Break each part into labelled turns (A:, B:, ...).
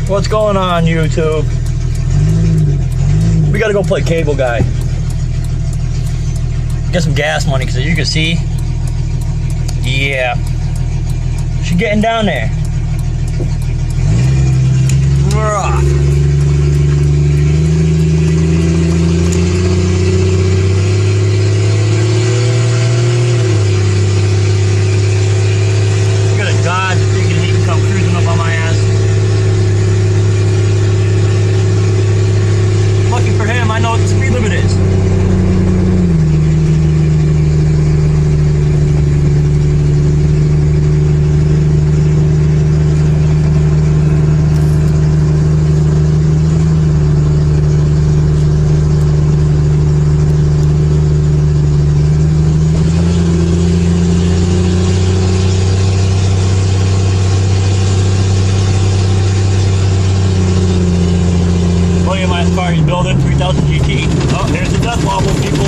A: What's going on, YouTube? We gotta go play cable guy. Get some gas money, because as you can see, yeah, she's getting down there. We're off. I know what the speed limit is. Look at my car he's building, 3000 GT. Oh, there's the death wobble, people.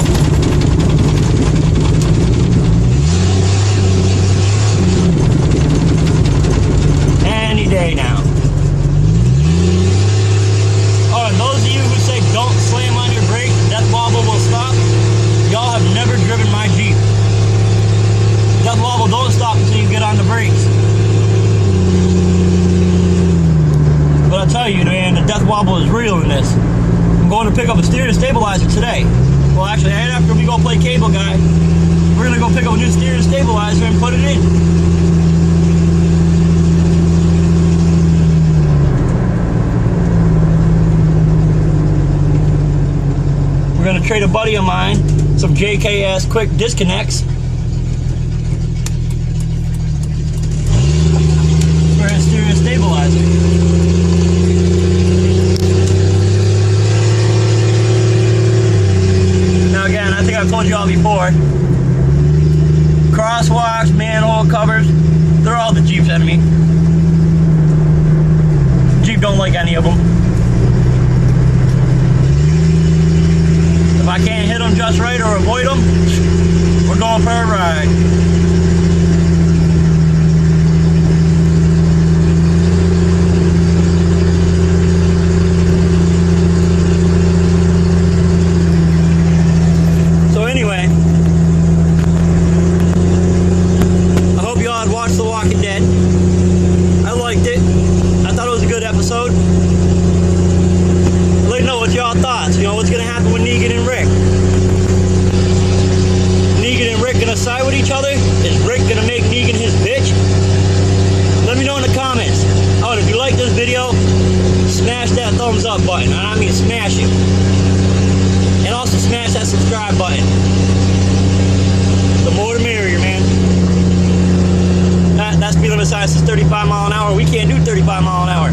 A: Any day now. Oh, and those of you who say don't slam on your brake, death wobble will stop, y'all have never driven my Jeep. Death wobble don't stop until you get on the brakes. But I'll tell you, man, the death wobble is real in this. I'm going to pick up a steering stabilizer today. Well, actually, right after we go play cable guy, we're going to go pick up a new steering stabilizer and put it in. We're going to trade a buddy of mine some JKS quick disconnects. For a steering stabilizer. Again, I think I've told you all before, crosswalks, manhole covers, they're all the Jeep's enemy. Jeep don't like any of them. If I can't hit them just right or avoid them, we're going for a ride. Episode. Let me know what y'all thoughts. You know what's gonna happen with Negan and Rick. Negan and Rick gonna side with each other? Is Rick gonna make Negan his bitch? Let me know in the comments. Oh, and if you like this video, smash that thumbs up button. I mean smash it. And also smash that subscribe button. The more the merrier, man. That speed limit sign says 35 miles an hour. We can't do 35 miles an hour.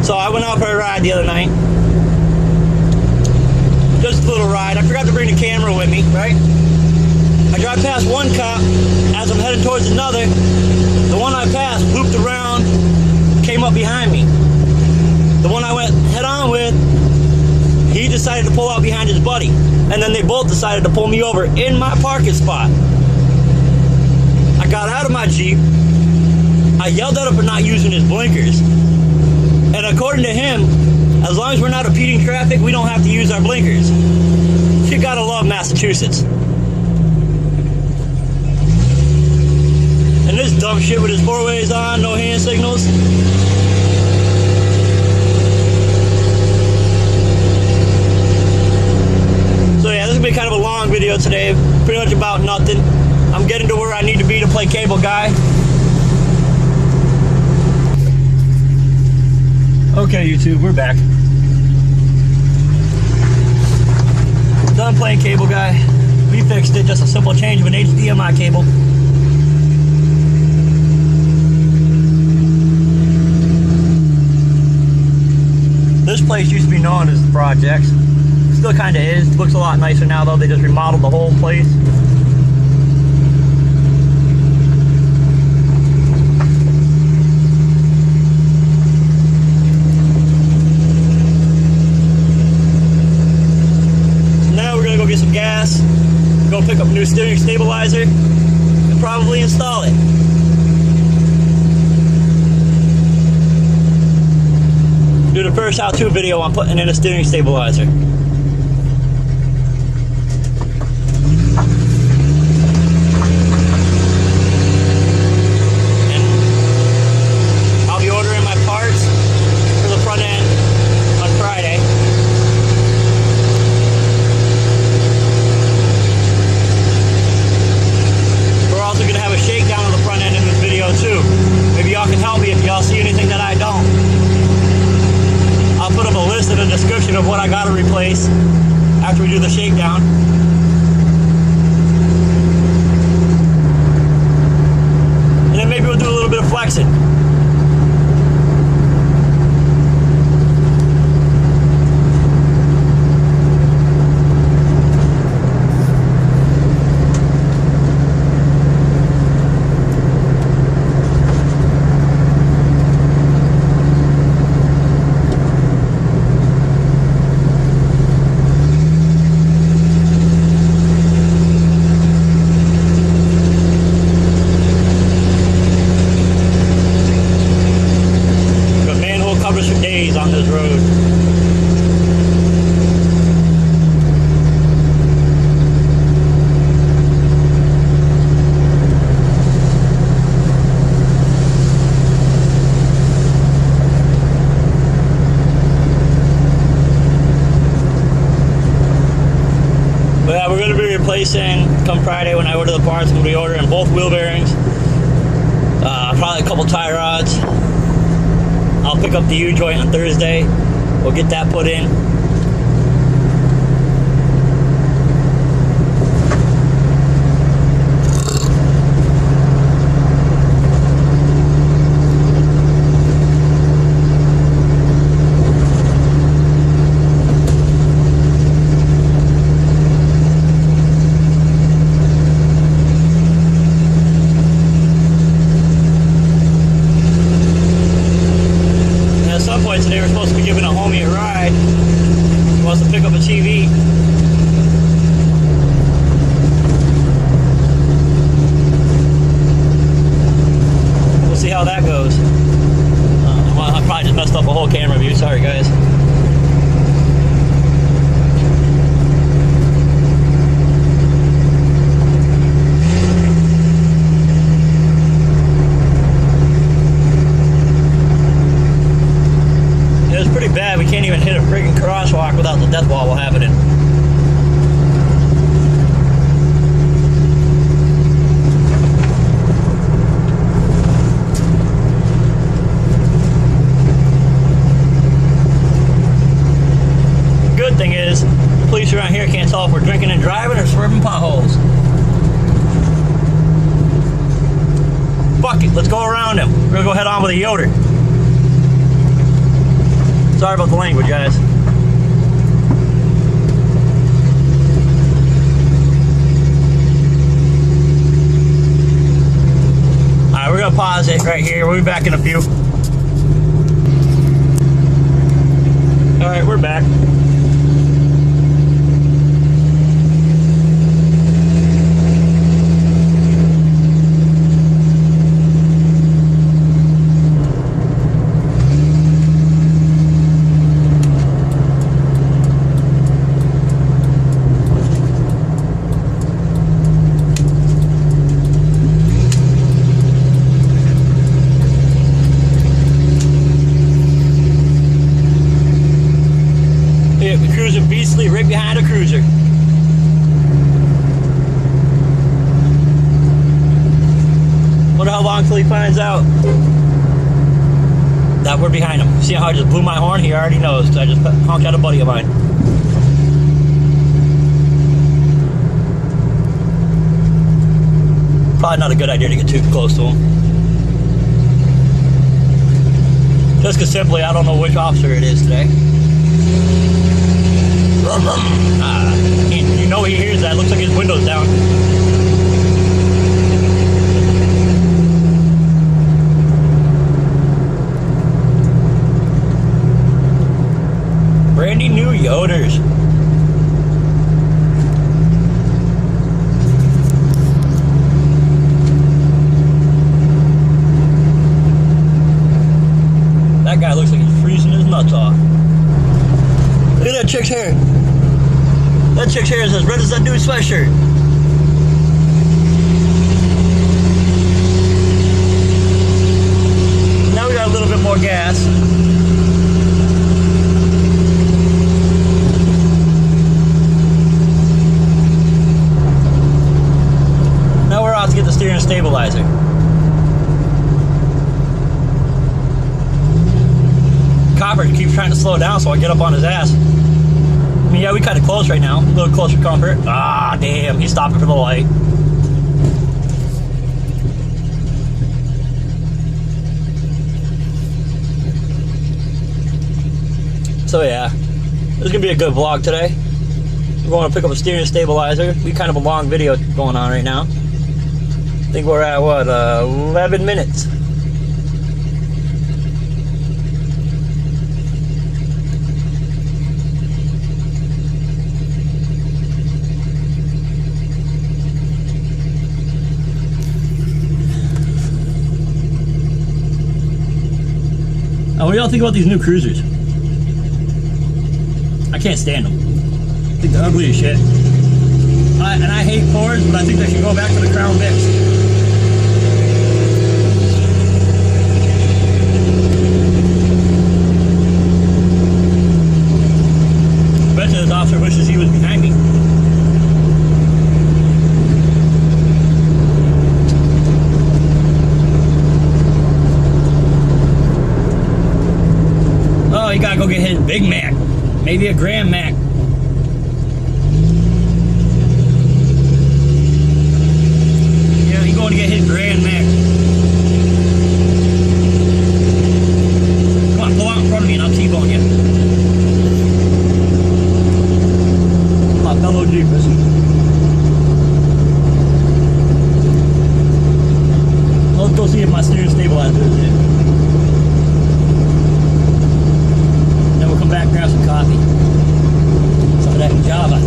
A: So I went out for a ride the other night. Just a little ride. I forgot to bring the camera with me, right? I drive past one cop as I'm heading towards another. The one I passed looped around, came up behind me. The one I went head on with, he decided to pull out behind his buddy. And then they both decided to pull me over in my parking spot. I got out of my Jeep. I yelled at him for not using his blinkers. And according to him, as long as we're not impeding traffic, we don't have to use our blinkers. You gotta love Massachusetts. And this dumb shit with his four-ways on, no hand signals. So yeah, this is gonna be kind of a long video today, pretty much about nothing. I'm getting to where I need to be to play cable guy. Okay, YouTube, we're back. Done playing cable guy. We fixed it, just a simple change of an HDMI cable. This place used to be known as the Projects. Still kind of is. Looks a lot nicer now though. They just remodeled the whole place. Now we're gonna go get some gas. go pick up a new steering stabilizer and probably install it. Do the first how-to video on putting in a steering stabilizer. Too. Maybe y'all can help me if y'all see anything that I don't. I'll put up a list and a description of what I gotta replace after we do the shakedown. And then maybe we'll do a little bit of flexing. For days on this road. But yeah, we're going to be replacing, come Friday when I order the parts, we'll be ordering both wheel bearings, probably a couple tie rods. I'll pick up the U-joint on Thursday. We'll get that put in. Today we're supposed to be giving a homie a ride. He wants to pick up a TV. We'll see how that goes. Well, I probably just messed up a whole camera view. Sorry, guys. Pretty bad. We can't even hit a freaking crosswalk without the death wobble happening. Good thing is, the police around here can't tell if we're drinking and driving or swerving potholes. Fuck it, let's go around him. We're gonna go head on with a Yoder. Sorry about the language, guys. Alright, we're gonna pause it right here. We'll be back in a few. Alright, we're back. Cruising beastly right behind a cruiser. Wonder how long till he finds out that we're behind him. See how I just blew my horn? He already knows because I just honked at a buddy of mine. Probably not a good idea to get too close to him. Just because simply I don't know which officer it is today. You know he hears that. Looks like his window's down. Brandy new Yoders. chick's hair. That chick's hair is as red as that dude's sweatshirt. Now we got a little bit more gas. Now we're out to get the steering stabilizer. Copper keeps trying to slow down so I get up on his ass. I mean, yeah, we kind of close right now. A little close for comfort. Ah, damn, he's stopping for the light. So yeah, this is gonna be a good vlog today. We're going to pick up a steering stabilizer. We kind of a long video going on right now. I think we're at what, 11 minutes. Now, what do y'all think about these new cruisers? I can't stand them. I think they're ugly as shit. And I hate Fords, but I think they should go back to the Crown Vics. I bet you this officer wishes he was behind me. Oh, you gotta go get his Big Mac. Maybe a Grand Mac. Yeah, he's going to get his Grand Mac. Come on, pull out in front of me and I'll T-bone you. My fellow Jeepers. Let's go see if my steering stabilizer is in. Then we'll come back and grab some coffee. Some of that Java.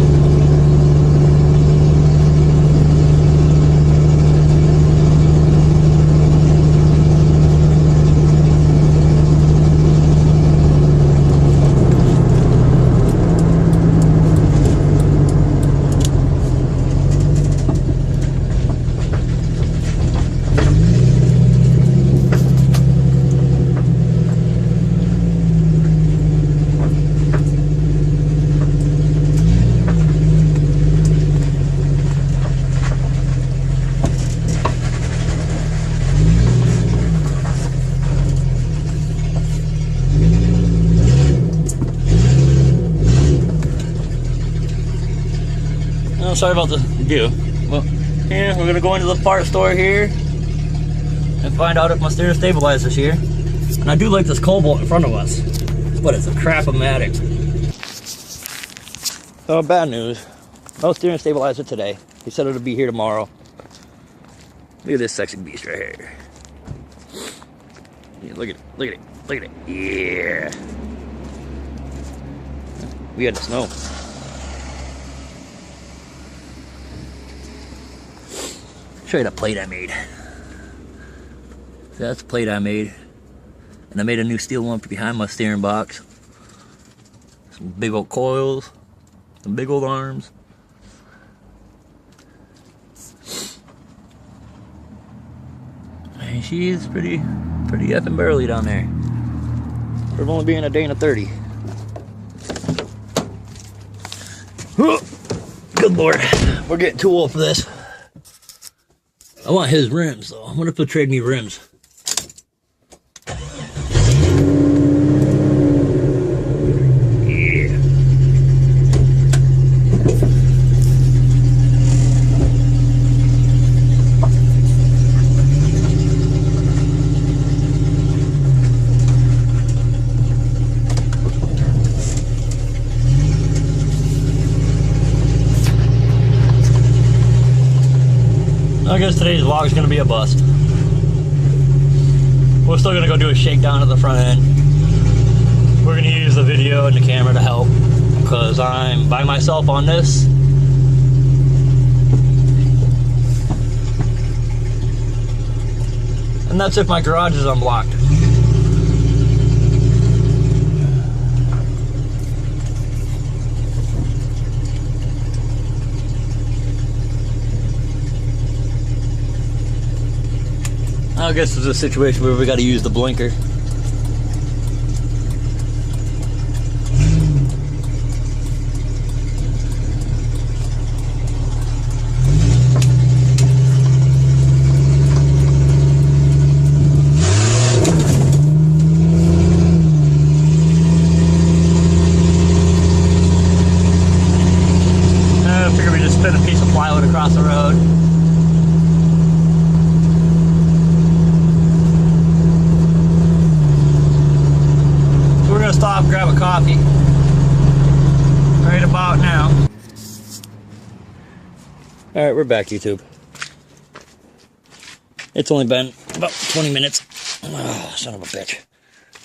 A: Oh, sorry about the view. Well, here we're gonna go into the part store here and find out if my steering stabilizer's here. And I do like this cobalt in front of us, but it's a crap-o-matic. So bad news. No steering stabilizer today. He said it'll be here tomorrow. Look at this sexy beast right here. Yeah, look at it, look at it, look at it. Yeah. We had the snow. Show you the plate I made. So that's the plate I made. And I made a new steel one for behind my steering box. Some big old coils. Some big old arms. And she is pretty effing burly down there. For only being a day and a 30. Good Lord. We're getting too old for this. I want his rims though. I'm gonna put trade me rims. Yeah. I guess today's vlog is going to be a bust. We're still going to go do a shakedown at the front end. We're going to use the video and the camera to help because I'm by myself on this. And that's if my garage is unblocked. I guess it's a situation where we got to use the blinker. I figure we just spin a piece of plywood across the road. Stop, grab a coffee right about now. All right, we're back, YouTube. It's only been about 20 minutes. Oh, son of a bitch.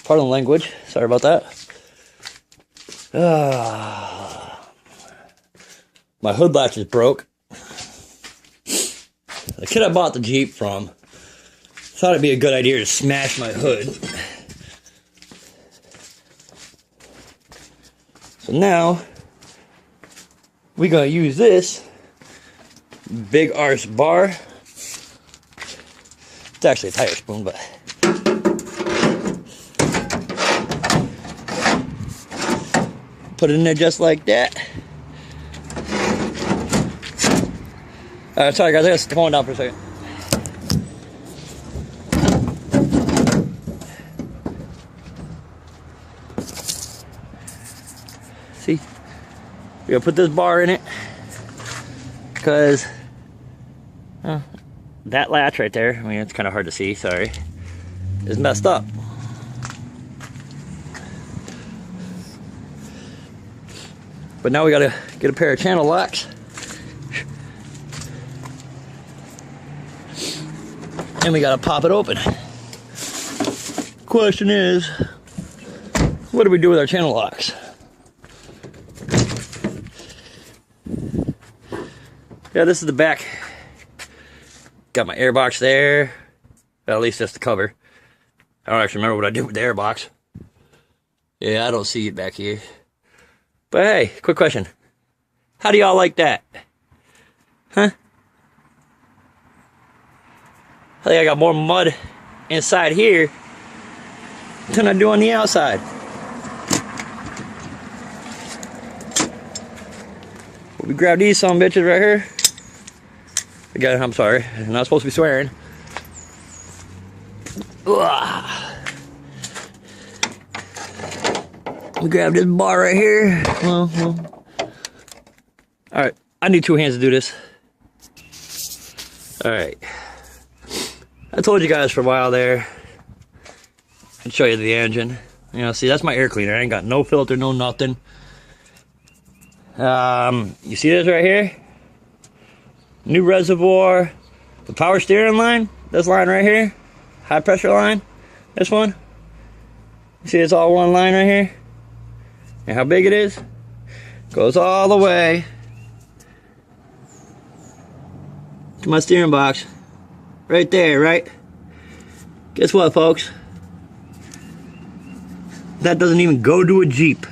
A: Pardon the language. Sorry about that. My hood latch is broke. The kid I bought the Jeep from thought it'd be a good idea to smash my hood. So now, we're going to use this big arse bar. It's actually a tire spoon, but put it in there just like that. Sorry guys, I gotta sit the phone down for a second. See, we're gonna put this bar in it because that latch right there, I mean, it's kind of hard to see, sorry, is messed up. But now we gotta get a pair of channel locks. And we gotta pop it open. Question is, what do we do with our channel locks? Yeah, this is the back. Got my air box there. Well, at least that's the cover. I don't actually remember what I did with the air box. Yeah, I don't see it back here. But hey, quick question. How do y'all like that? Huh? I think I got more mud inside here than I do on the outside. We grab these some bitches right here. Again, I'm sorry, I'm not supposed to be swearing. Ugh. We grab this bar right here. Well. Alright, I need two hands to do this. Alright. I told you guys for a while there. I'd show you the engine. You know, see, that's my air cleaner. I ain't got no filter, no nothing. You see this right here? New reservoir. The power steering line. This line right here. High pressure line. This one. You see it's all one line right here? And how big it is? Goes all the way to my steering box. Right there, right? Guess what, folks? That doesn't even go to a Jeep.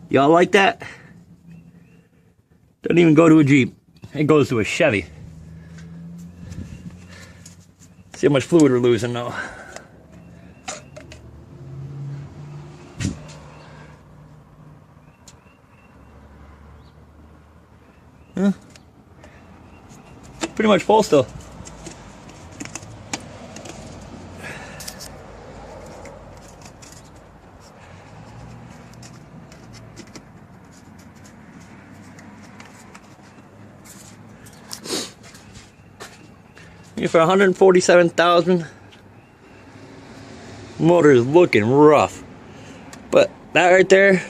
A: Y'all like that? Doesn't even go to a Jeep. It goes to a Chevy. See how much fluid we're losing now. Huh? Pretty much full still. For 147,000, motor is looking rough, but that right there,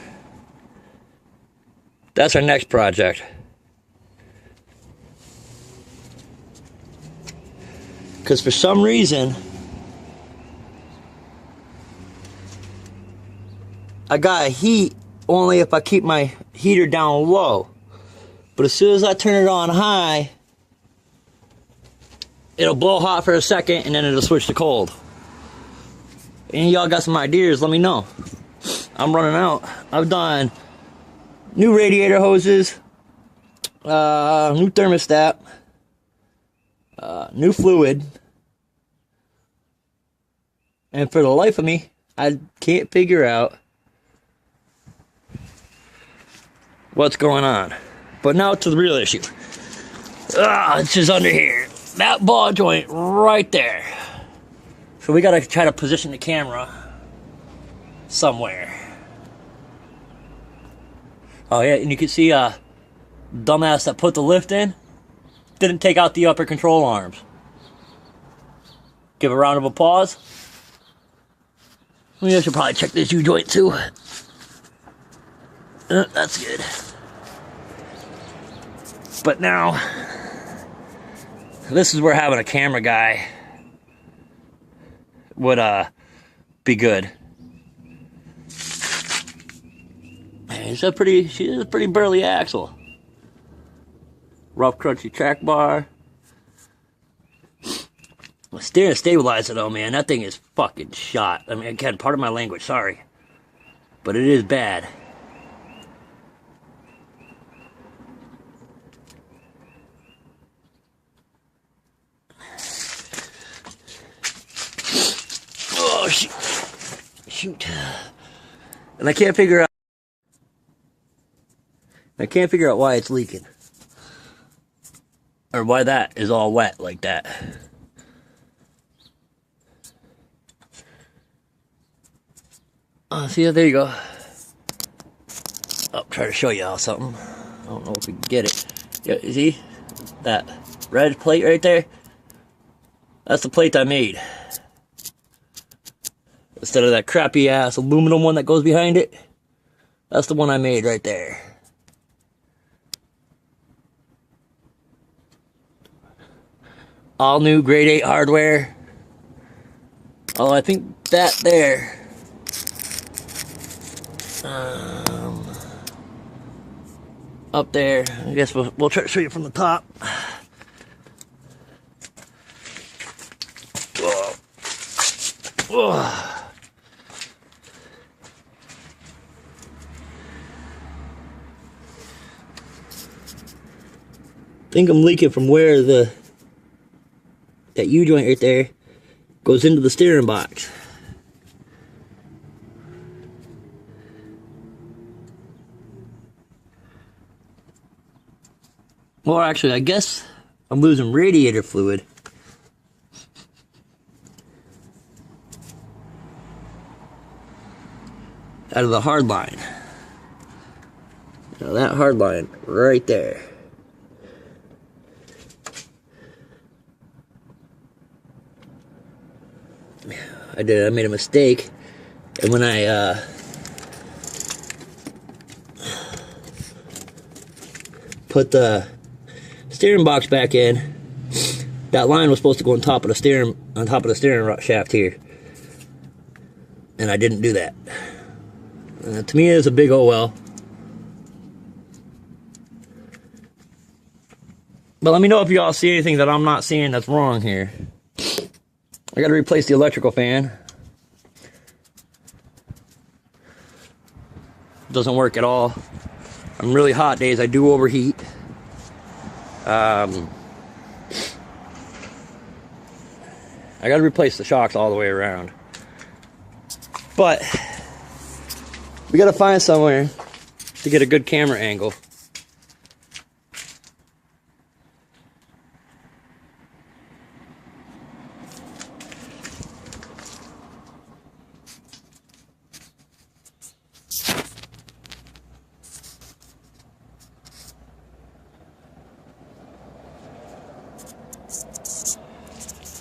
A: that's our next project. Because for some reason, I got heat only if I keep my heater down low, but as soon as I turn it on high, it'll blow hot for a second and then it'll switch to cold. And y'all got some ideas, let me know. I'm running out. I've done new radiator hoses, new thermostat, new fluid, And for the life of me, I can't figure out what's going on. But now to the real issue. It's just under here. That ball joint right there. So we gotta try to position the camera somewhere. Oh yeah, and you can see dumbass that put the lift in didn't take out the upper control arms. Give a round of applause. I should probably check this U-joint too. That's good. But now, this is where having a camera guy would be good. She's a pretty burly axle. Rough, crunchy track bar. The steering stabilizer though, man, that thing is fucking shot. I mean, again, part of my language, sorry. But it is bad. Oh, shoot. And I can't figure out why it's leaking. Or why that is all wet like that. See, there you go. I'll try to show y'all something. I don't know if we can get it. Yeah, you see? That red plate right there? That's the plate I made. Instead of that crappy ass aluminum one that goes behind it. That's the one I made right there. All new grade 8 hardware. Oh, I think that there. Up there. I guess we'll try to show you from the top. Whoa. Whoa. I think I'm leaking from where that U-joint right there goes into the steering box. Well, actually, I guess I'm losing radiator fluid. Out of the hard line. Now that hard line right there. I made a mistake, and when I put the steering box back in, that line was supposed to go on top of the steering shaft here, and I didn't do that. To me, it's a big oh well. But let me know if y'all see anything that I'm not seeing that's wrong here. I gotta replace the electrical fan. Doesn't work at all. On really hot days, I do overheat. I gotta replace the shocks all the way around. But we gotta find somewhere to get a good camera angle.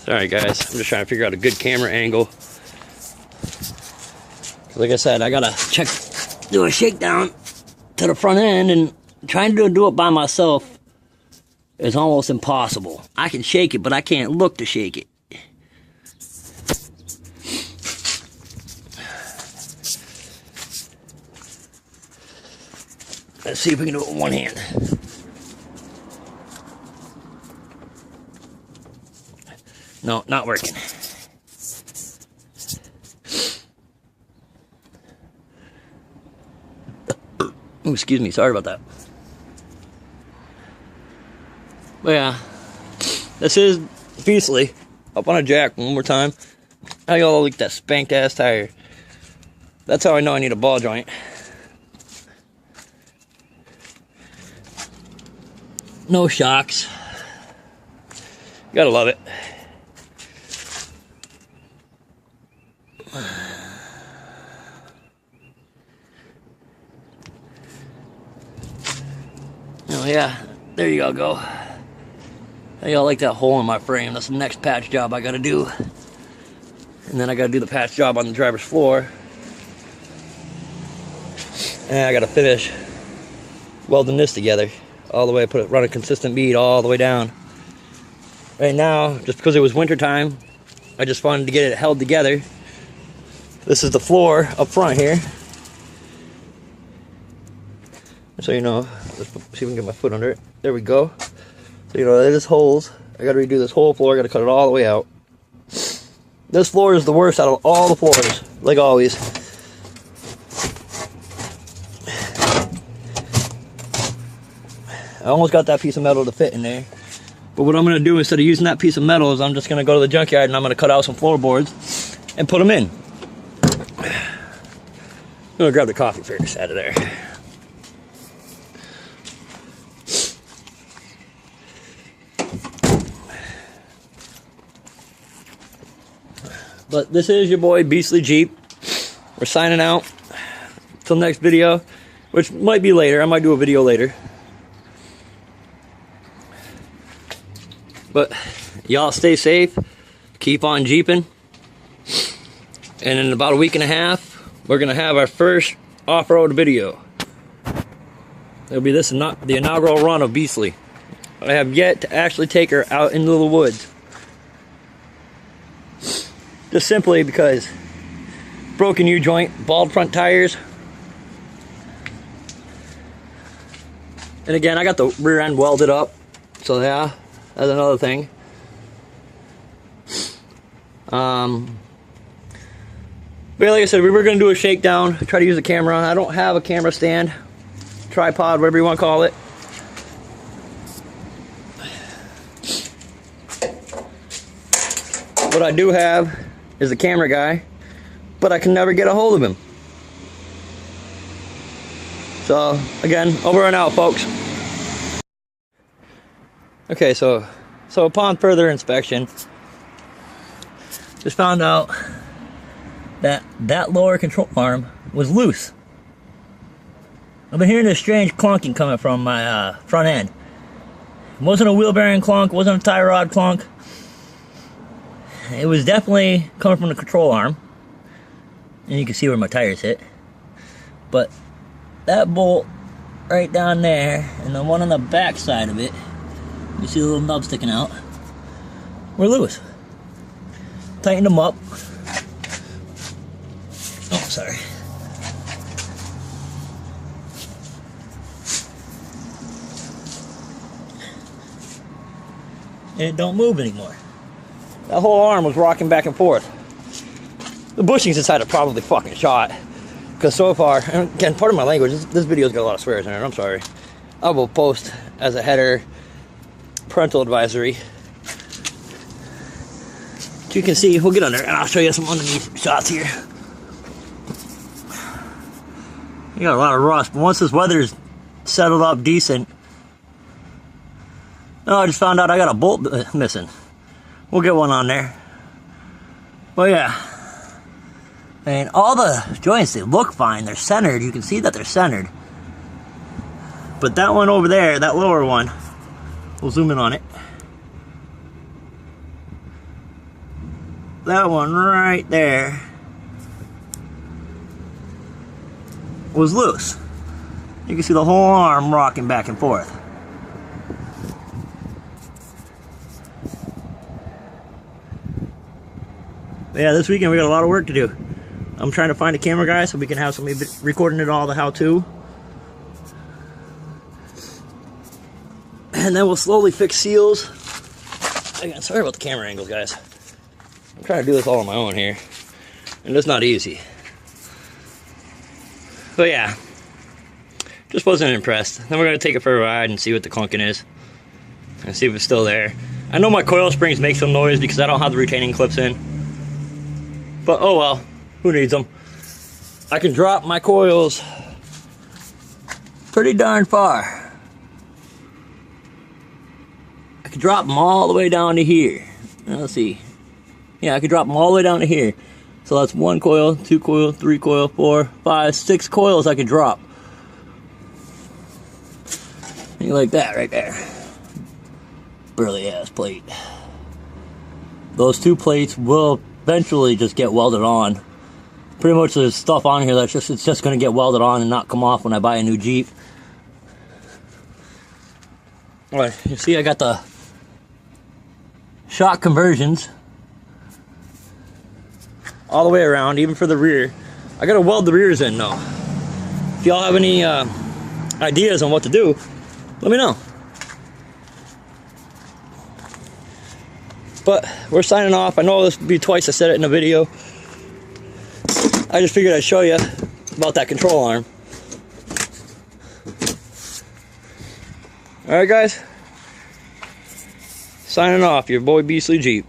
A: Sorry guys, I'm just trying to figure out a good camera angle. Like I said, I gotta do a shakedown to the front end, and trying to do it by myself is almost impossible. I can shake it, but I can't look to shake it. Let's see if we can do it with one hand. No, not working. Oh, excuse me, sorry about that. But yeah, this is Beastly up on a jack one more time. How y'all like that spanked ass tire? That's how I know I need a ball joint. No shocks. Gotta love it. Oh yeah, there you all go. How y'all like that hole in my frame? That's the next patch job I gotta do. And then I gotta do the patch job on the driver's floor. And I gotta finish welding this together all the way, run a consistent bead all the way down. Right now, just because it was winter time, I just wanted to get it held together. This is the floor up front here. So you know, let's see if we can get my foot under it. There we go. So you know, there's holes. I gotta redo this whole floor. I gotta cut it all the way out. This floor is the worst out of all the floors, like always. I almost got that piece of metal to fit in there. But what I'm gonna do instead of using that piece of metal is I'm just gonna go to the junkyard and I'm gonna cut out some floorboards and put them in. I'm gonna grab the coffee first out of there. But this is your boy Beastly Jeep. We're signing out. Till next video, which might be later. I might do a video later. But y'all stay safe. Keep on jeeping. And in about a week and a half, we're gonna have our first off-road video. It'll be this, not the inaugural run of Beastly. I have yet to actually take her out into the woods. Just simply because broken U-joint, bald front tires. And again, I got the rear end welded up. So yeah, that's another thing. But like I said, we were going to do a shakedown, try to use a camera. I don't have a camera stand, tripod, whatever you want to call it. What I do have is a camera guy, but I can never get a hold of him. So again, over and out, folks. Okay, so upon further inspection, just found out that lower control arm was loose. I've been hearing this strange clunking coming from my front end. It wasn't a wheel bearing clunk, wasn't a tie rod clunk. It was definitely coming from the control arm. And you can see where my tires hit. But that bolt right down there and the one on the back side of it, you see the little nub sticking out, were loose. Tightened them up. Oh, sorry. And it don't move anymore. That whole arm was rocking back and forth. The bushings inside are probably fucking shot. Because so far, and again, part of my language, this video's got a lot of swears in it, I'm sorry. I will post as a header, parental advisory. So you can see, we'll get under and I'll show you some underneath shots here. You got a lot of rust, but once this weather's settled up decent. Oh, I just found out I got a bolt missing. We'll get one on there. But yeah. And all the joints, they look fine. They're centered. You can see that they're centered. But that one over there, that lower one, we'll zoom in on it. That one right there was loose. You can see the whole arm rocking back and forth. But yeah, this weekend we got a lot of work to do. I'm trying to find a camera guy so we can have somebody recording it all, the how-to. And then we'll slowly fix seals. Again, sorry about the camera angles, guys. I'm trying to do this all on my own here. And it's not easy. But yeah. Just wasn't impressed. Then we're going to take it for a ride and see what the clunking is. And see if it's still there. I know my coil springs make some noise because I don't have the retaining clips in. But oh well, who needs them? I can drop my coils pretty darn far. I could drop them all the way down to here. Let's see. Yeah, I could drop them all the way down to here. So that's 1 coil, 2 coil, 3 coil, 4, 5, 6 coils I could drop. You like that right there. Burly ass plate. Those 2 plates will eventually just get welded on. Pretty much there's stuff on here that's it's just gonna get welded on and not come off when I buy a new Jeep. Alright, you see I got the shock conversions all the way around, even for the rear. I gotta weld the rears in though. If y'all have any ideas on what to do, let me know. But we're signing off. I know this will be twice I said it in a video. I just figured I'd show you about that control arm. Alright guys, signing off, your boy Beastly Jeep.